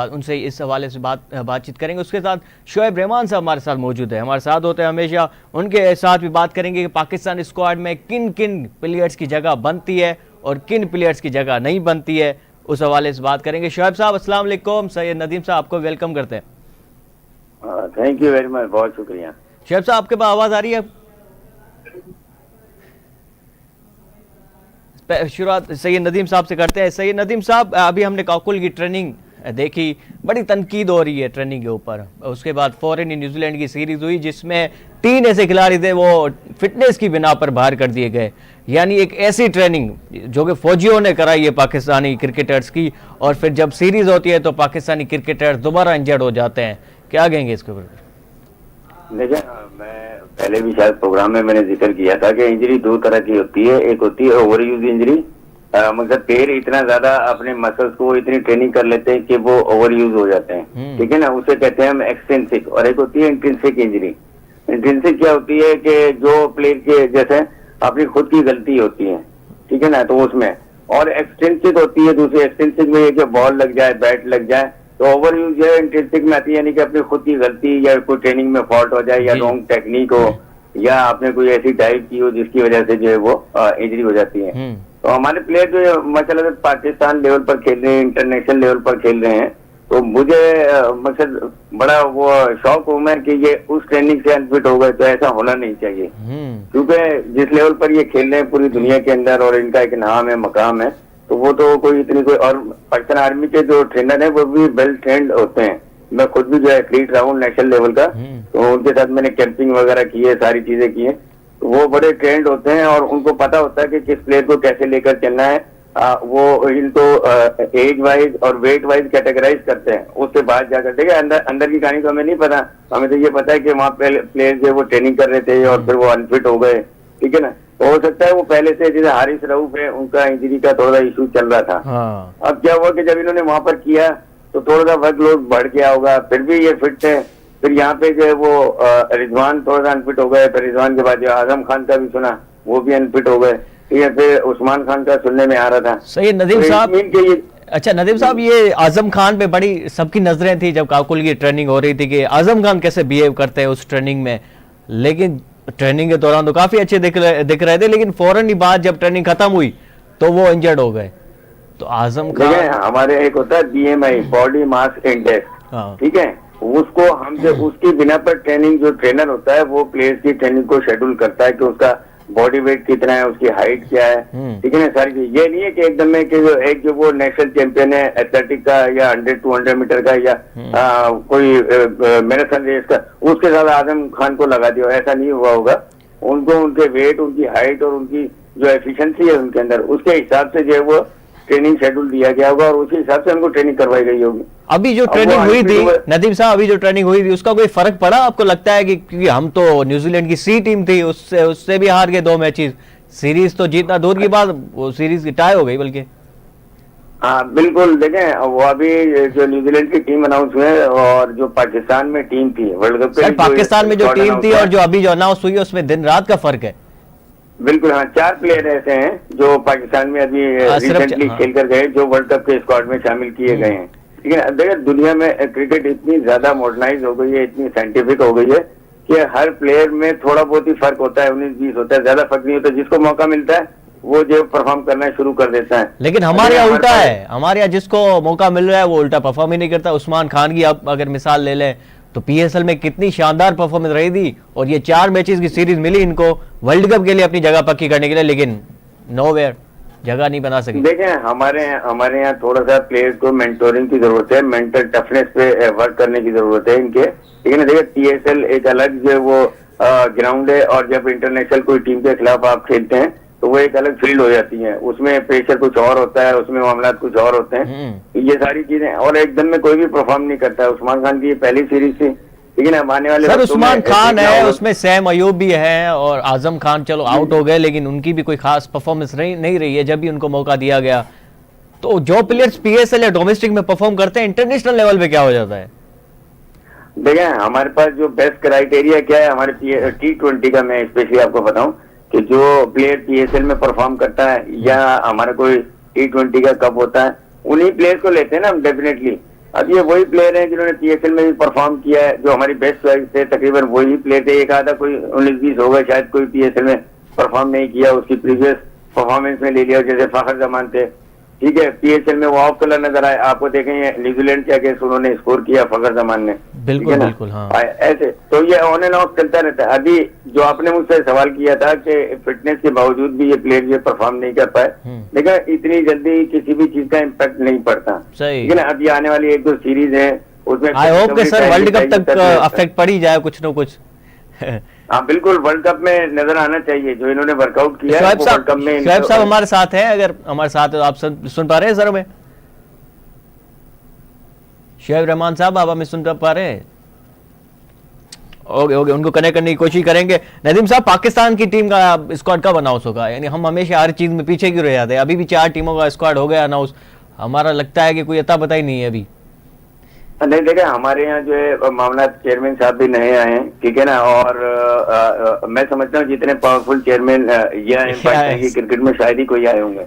उनसे इस हवाले से बातचीत करेंगे। उसके साथ शोएब रहमान साहब हमारे साथ मौजूद है, हमारे साथ होते हैं हमेशा। उनके साथ भी बात करेंगे कि पाकिस्तान स्क्वाड में किन किन प्लेयर्स की जगह बनती है और किन प्लेयर्स की जगह नहीं बनती है, उस हवाले से बात करेंगे। शोएब साहब अस्सलाम वालेकुम, सैयद नदीम साहब आपको वेलकम करते हैं। थैंक यू वेरी मच, बहुत शुक्रिया। शोएब साहब आपके पास आवाज़ आ रही है? शुरुआत सैयद नदीम साहब से करते हैं। सैयद नदीम साहब, अभी हमने काकुल की ट्रेनिंग देखी, बड़ी तनकीद हो रही है ट्रेनिंग के ऊपर। उसके बाद फॉरेन न्यूजीलैंड की सीरीज हुई जिसमें 3 ऐसे खिलाड़ी थे वो फिटनेस की बिना पर बाहर कर दिए गए। यानी एक ऐसी ट्रेनिंग जो कि फौजियों ने कराई है पाकिस्तानी क्रिकेटर्स की, और फिर जब सीरीज होती है तो पाकिस्तानी क्रिकेटर्स दोबारा इंजर्ड हो जाते हैं। क्या कहेंगे इसके ऊपर? देखिए, मैं पहले भी शायद प्रोग्राम में मैंने जिक्र किया था कि इंजरी 2 तरह की होती है। एक होती है ओवर यूज इंजरी, मतलब पैर इतना ज्यादा अपने मसल्स को इतनी ट्रेनिंग कर लेते हैं कि वो ओवर यूज हो जाते हैं, ठीक है ना, उसे कहते हैं हम एक्सटेंसिक। और एक होती है इंट्रिंसिक इंजरी। इंट्रिंसिक क्या होती है कि जो प्लेयर के जैसे अपनी खुद की गलती होती है, ठीक है ना, तो उसमें। और एक्सटेंसिक होती है दूसरी। एक्सटेंसिक में ये कि बॉल लग जाए, बैट लग जाए, तो ओवर यूज जो है इंट्रिंसिक में आती है, यानी कि अपनी खुद की गलती या कोई ट्रेनिंग में फॉल्ट हो जाए या रॉन्ग टेक्निक हो या आपने कोई ऐसी डाइव की हो जिसकी वजह से जो है वो इंजरी हो जाती है। तो हमारे प्लेयर जो मतलब पाकिस्तान लेवल पर खेल रहे हैं, इंटरनेशनल लेवल पर खेल रहे हैं, तो मुझे मतलब बड़ा वो शौक हूँ मैं कि ये उस ट्रेनिंग से अनफिट हो गए, तो ऐसा होना नहीं चाहिए। क्योंकि जिस लेवल पर ये खेल रहे हैं पूरी दुनिया के अंदर और इनका एक नाम है, मकाम है, तो वो तो कोई इतनी कोई। और पाकिस्तान आर्मी के जो ट्रेनर है वो भी वेल ट्रेंड होते हैं। मैं खुद भी जो एथलीट रहा हूँ नेशनल लेवल का, तो उनके साथ मैंने कैंपिंग वगैरह की है, सारी चीजें की है। तो वो बड़े ट्रेंड होते हैं और उनको पता होता है कि किस प्लेयर को कैसे लेकर चलना है। वो इनको एज वाइज और वेट वाइज कैटेगराइज करते हैं। उससे बाहर जाकर देखिए, अंदर की कहानी तो हमें नहीं पता। हमें तो ये पता है कि वहाँ प्लेयर जो वो ट्रेनिंग कर रहे थे और फिर वो अनफिट हो गए, ठीक है ना। तो हो सकता है वो पहले से, जैसे हारिस रऊफ है, उनका इंजरी का थोड़ा इशू चल रहा था। अब क्या हुआ कि जब इन्होंने वहां पर किया तो थोड़ा सा वर्कलोड बढ़ गया होगा, फिर भी ये फिट है। फिर यहाँ पे जो है वो रिजवान थोड़ा सा अनफिट हो गए। फिर रिजवान के बाद जो आजम खान का भी सुना, वो भी अनफिट हो गए। ठीक है, फिर उस्मान खान का सुनने में आ रहा था। सही नदीम साहब, अच्छा नदीम साहब, ये आजम खान पे बड़ी सबकी नजरें थी जब काकुल की ट्रेनिंग हो रही थी कि आजम खान कैसे बिहेव करते हैं उस ट्रेनिंग में। लेकिन ट्रेनिंग के दौरान तो काफी अच्छे दिख रहे थे, लेकिन फौरन ही बाद जब ट्रेनिंग खत्म हुई तो वो इंजर्ड हो गए। तो आजम खान, हमारे एक होता है BMI, बॉडी मास इंडेक्स, ठीक है, उसको हम जो उसकी बिना पर ट्रेनिंग, जो ट्रेनर होता है वो प्लेयर्स की ट्रेनिंग को शेड्यूल करता है कि उसका बॉडी वेट कितना है, उसकी हाइट क्या है, ठीक है ना, सारी चीज। ये नहीं है कि एकदम में कि जो वो नेशनल चैंपियन है एथलेटिक का या 100-200 मीटर का या कोई मैराथन रेस का, उसके साथ आजम खान को लगा दिया, ऐसा नहीं हुआ होगा। उनको उनके वेट, उनकी हाइट और उनकी जो एफिशिएंसी है उनके अंदर, उसके हिसाब से जो है वो ट्रेनिंग शेड्यूल दिया गया होगा और उसी हिसाब से उनको ट्रेनिंग करवाई गई होगी। अभी जो ट्रेनिंग हुई थी नदीम साहब, अभी जो ट्रेनिंग हुई थी उसका कोई फर्क पड़ा आपको लगता है? कि क्योंकि हम तो न्यूजीलैंड की सी टीम थी, उससे भी हार गए 2 मैचेस। सीरीज तो जीतना दूर की बात, वो सीरीज की टाई हो गई बल्कि। हाँ बिल्कुल, देखें वो अभी जो न्यूजीलैंड की टीम अनाउंस हुई है और जो पाकिस्तान में टीम थी वर्ल्ड कप के, पाकिस्तान में जो टीम थी और जो अभी जो अनाउंस हुई है उसमें दिन रात का फर्क है। बिल्कुल, हाँ, 4 प्लेयर ऐसे हैं जो पाकिस्तान में अभी रिसेंटली खेल कर गए, जो वर्ल्ड कप के स्क्वाड में शामिल किए गए हैं। ठीक है, देखिए दुनिया में क्रिकेट इतनी ज्यादा मॉडर्नाइज हो गई है, इतनी साइंटिफिक हो गई है कि हर प्लेयर में थोड़ा बहुत ही फर्क होता है, 19-20 होता है, ज्यादा फर्क नहीं होता। जिसको मौका मिलता है वो जो परफॉर्म करना शुरू कर देता है। लेकिन हमारे यहाँ उल्टा है, हमारे यहाँ जिसको मौका मिल रहा है वो उल्टा परफॉर्म ही नहीं करता। उस्मान खान की आप अगर मिसाल ले लें तो PSL में कितनी शानदार परफॉर्मेंस रही थी और ये 4 मैचेस की सीरीज मिली इनको वर्ल्ड कप के लिए अपनी जगह पक्की करने के लिए, लेकिन नोवेयर जगह नहीं बना सके। देखें हमारे यहाँ थोड़ा सा प्लेयर्स को मेंटोरिंग की जरूरत है, मेंटल टफनेस पे वर्क करने की जरूरत है इनके, ठीक है ना। देखिए PSL एक अलग जो वो ग्राउंड है और जब इंटरनेशनल कोई टीम के खिलाफ आप खेलते हैं तो वो एक अलग फील्ड हो जाती है, उसमें प्रेशर कुछ और होता है, उसमें मामला कुछ और होते हैं, ये सारी चीजें। और एकदम में कोई भी परफॉर्म नहीं करता है। उस्मान खान की ये पहली सीरीज थी, ठीक है ना, आने वाले सर उस्मान खान है, उसमें सैम अयूब भी है और आजम खान चलो आउट हो गए, लेकिन उनकी भी कोई खास परफॉर्मेंस नहीं रही है जब भी उनको मौका दिया गया। तो जो प्लेयर्स PSL या डोमेस्टिक में परफॉर्म करते हैं, इंटरनेशनल लेवल पे क्या हो जाता है? देखिए हमारे पास जो बेस्ट क्राइटेरिया क्या है, हमारे T20 का मैं स्पेशली आपको बताऊं कि जो प्लेयर PSL में परफॉर्म करता है या हमारा कोई T20 का कप होता है, उन्हीं प्लेयर को लेते हैं ना हम डेफिनेटली। अब ये वही प्लेयर हैं जिन्होंने पीएसएल में भी परफॉर्म किया है, जो हमारी बेस्ट चॉइस थे, तकरीबन वही प्लेयर थे। एक आधा कोई 19-20 होगा शायद कोई पीएसएल में परफॉर्म नहीं किया, उसकी प्रीवियस परफॉर्मेंस में ले लिया, जैसे फखर जमान थे, ठीक है, पीएसएल में वो ऑफ कलर नजर आए। आपको देखेंगे न्यूजीलैंड के अगेंस्ट उन्होंने स्कोर किया फखर जमान ने, बिल्कुल बिल्कुल, हाँ ऐसे तो ये ऑन एंड ऑफ चलता रहता है। अभी जो आपने मुझसे सवाल किया था कि फिटनेस के बावजूद भी ये प्लेयर जो परफॉर्म नहीं कर पाए, लेकिन इतनी जल्दी किसी भी चीज का इम्पैक्ट नहीं पड़ता, सही। ठीक है ना। अभी आने वाली 1-2 सीरीज है उसमें आई होप कि सर वर्ल्ड कप तक अफेक्ट पड़ ही जाए कुछ ना कुछ। हाँ बिल्कुल, वर्ल्ड कप में नजर आना चाहिए जो इन्होंने वर्कआउट किया है, वो वर्ल्ड कप में। शुएब साहब हमारे साथ हैं, अगर हमारे साथ है तो आप सुन पा रहे हैं सर हमें? शुएब रहमान साहब, आप हमें सुन पा रहे हैं? ओके ओके, उनको कनेक्ट करने की कोशिश करेंगे। नदीम साहब, पाकिस्तान की टीम का स्क्वाड कब अनाउंस होगा? यानी हम हमेशा हर चीज में पीछे क्यों रह जाते हैं? अभी भी 4 टीमों का स्क्वाड हो गया अनाउंस, हमारा लगता है कि कोई अता पता ही नहीं है अभी। नहीं देखा, हमारे यहाँ जो है मामला चेयरमैन साहब भी नए आए हैं, ठीक है ना, और मैं समझता हूँ जितने पावरफुल चेयरमैन ये क्रिकेट में शायद ही कोई आए होंगे।